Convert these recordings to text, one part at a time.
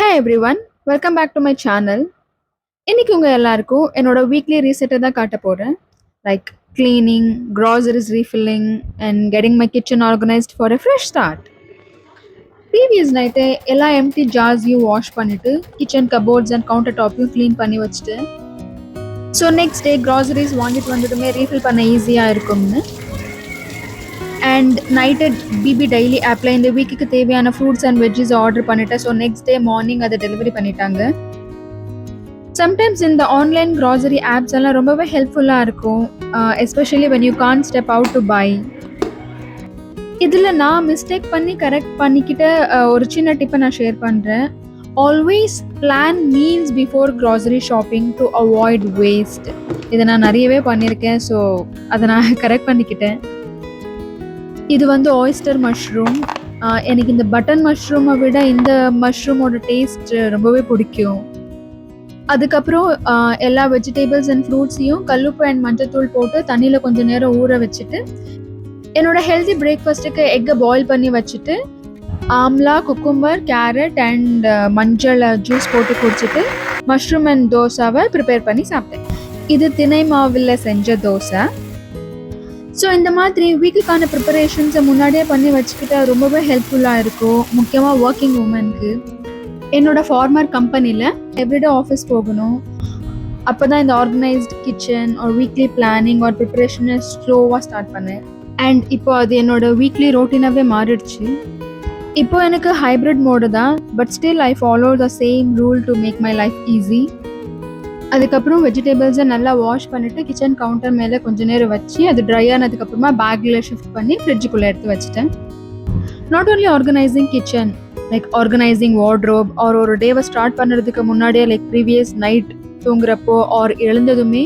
Hey everyone, welcome back to my channel. இன்னைக்கு உங்க எல்லாருக்கும் என்னோட வீக்லி ரீசெட்டை தான் காட்ட போறேன். Like cleaning, groceries refilling and getting my kitchen organized for a fresh start. Previous night எல்லா empty jarsையும் வாஷ் பண்ணிட்டு கிச்சன் கபோர்ட்ஸ் அண்ட் கவுண்டர் டாப்பையும் க்ளீன் பண்ணி வச்சுட்டு ஸோ நெக்ஸ்ட் டே groceries வாங்கிட்டு வந்துட்டுமே ரீஃபில் பண்ண ஈஸியாக இருக்கும்னு அண்ட் நைட்டு பிபி டெய்லி ஆப்பில் இந்த வீக்குக்கு தேவையான ஃப்ரூட்ஸ் அண்ட் வெஜ்ஜஸ் ஆர்டர் பண்ணிட்டேன். ஸோ நெக்ஸ்ட் டே மார்னிங் அதை டெலிவரி பண்ணிட்டாங்க. சம்டைம்ஸ் இந்த ஆன்லைன் க்ராசரி ஆப்ஸ் எல்லாம் ரொம்பவே ஹெல்ப்ஃபுல்லாக இருக்கும், especially when you can step out to buy. இதில் நான் மிஸ்டேக் பண்ணி கரெக்ட் பண்ணிக்கிட்ட ஒரு சின்ன டிப்பை நான் ஷேர் பண்ணுறேன். Always plan meals before grocery shopping to avoid waste. இதை நான் நிறையவே பண்ணியிருக்கேன், ஸோ அதை நான் கரெக்ட் பண்ணிக்கிட்டேன். இது வந்து ஆயிஸ்டர் மஷ்ரூம். எனக்கு இந்த பட்டன் மஷ்ரூமை விட இந்த மஷ்ரூமோட டேஸ்ட் ரொம்பவே பிடிக்கும். அதுக்கப்புறம் எல்லா வெஜிடபிள்ஸ் அண்ட் ஃப்ரூட்ஸையும் கல்லுப்பு அண்ட் மஞ்சத்தூள் போட்டு தண்ணியில் கொஞ்சம் நேரம் ஊற வச்சுட்டு என்னோட ஹெல்தி பிரேக்ஃபாஸ்ட்டுக்கு எக்கை பாயில் பண்ணி வச்சுட்டு ஆம்லா, குக்கும்பர், கேரட் அண்ட் மஞ்சள் ஜூஸ் போட்டு குடிச்சிட்டு மஷ்ரூம் அண்ட் தோசாவை ப்ரிப்பேர் பண்ணி சாப்பிட்டேன். இது திணை மாவில் செஞ்ச தோசை. ஸோ இந்த மாதிரி வீக்குக்கான ப்ரிப்பரேஷன்ஸை முன்னாடியே பண்ணி வச்சுக்கிட்டா ரொம்பவே ஹெல்ப்ஃபுல்லாக இருக்கும், முக்கியமாக ஒர்க்கிங் உமனுக்கு. என்னோடய ஃபார்மர் கம்பெனியில் எவ்ரிடே ஆஃபீஸ் போகணும். அப்போ தான் இந்த ஆர்கனைஸ்ட் கிச்சன் ஒரு வீக்லி பிளானிங் ஒரு ப்ரிப்பரேஷனை ஸ்லோவாக ஸ்டார்ட் பண்ணேன். அண்ட் இப்போ அது என்னோடய வீக்லி ரொட்டீனாகவே மாறிடுச்சு. இப்போ எனக்கு ஹைப்ரிட் மோடு தான், but still I follow the same rule to make my life easy. அதுக்கப்புறம் வெஜிடபிள்ஸை நல்லா வாஷ் பண்ணிவிட்டு கிச்சன் கவுண்டர் மேலே கொஞ்சம் நேரம் வச்சு அது ட்ரை ஆனதுக்கப்புறமா பேக்கில் ஷிஃப்ட் பண்ணி ஃப்ரிட்ஜுக்குள்ளே எடுத்து வச்சுட்டேன். Not only organising kitchen, like organising wardrobe ஒரு டேவை ஸ்டார்ட் பண்ணுறதுக்கு முன்னாடியே லைக் ப்ரீவியஸ் நைட் தூங்குறப்போ எழுந்ததுமே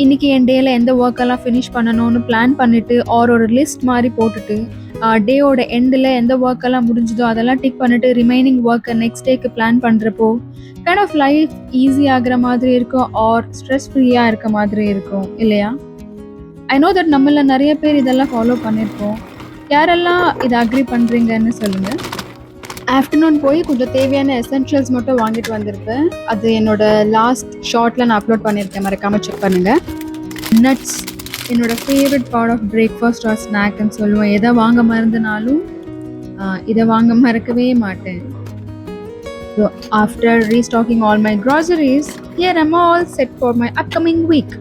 இன்றைக்கி என் டேயில் எந்த ஒர்க்கெல்லாம் ஃபினிஷ் பண்ணணும்னு பிளான் பண்ணிவிட்டு ஒரு லிஸ்ட் மாதிரி போட்டுட்டு டேயோட எண்டில் எந்த ஒர்க்கெல்லாம் முடிஞ்சதோ அதெல்லாம் டிக் பண்ணிவிட்டு ரிமைனிங் ஒர்க்கை நெக்ஸ்ட் டேக்கு பிளான் பண்ணுறப்போ கைண்ட் ஆஃப் லைஃப் ஈஸி ஆகிற மாதிரி இருக்கும் ஆர் ஸ்ட்ரெஸ் ஃப்ரீயாக இருக்க மாதிரி இருக்கும் இல்லையா? ஐ நோ தட் நம்மள நிறைய பேர் இதெல்லாம் ஃபாலோ பண்ணியிருப்போம். யாரெல்லாம் இதை அக்ரி பண்ணுறீங்கன்னு சொல்லுங்கள். ஆஃப்டர்நூன் போய் கொஞ்சம் தேவையான எசென்ஷியல்ஸ் மட்டும் வாங்கிட்டு வந்திருப்பேன். அது என்னோட லாஸ்ட் ஷார்ட்டில் நான் அப்லோட் பண்ணியிருக்கேன், மறக்காமல் செக் பண்ணுங்கள். நட்ஸ் என்னோட favourite part of breakfast or ஸ்நாக்னு சொல்லுவேன். எதை வாங்க மறந்துனாலும் இதை வாங்க மறக்கவே மாட்டேன். So after restocking all my groceries here I'm all set for my upcoming week.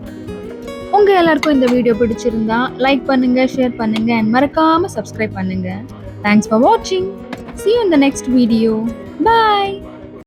உங்கள் எல்லாருக்கும் இந்த வீடியோ பிடிச்சிருந்தா லைக் பண்ணுங்கள், ஷேர் பண்ணுங்கள் அண்ட் மறக்காமல் சப்ஸ்கிரைப் பண்ணுங்கள். தேங்க்ஸ் ஃபார் வாட்சிங். See you in the next video. Bye.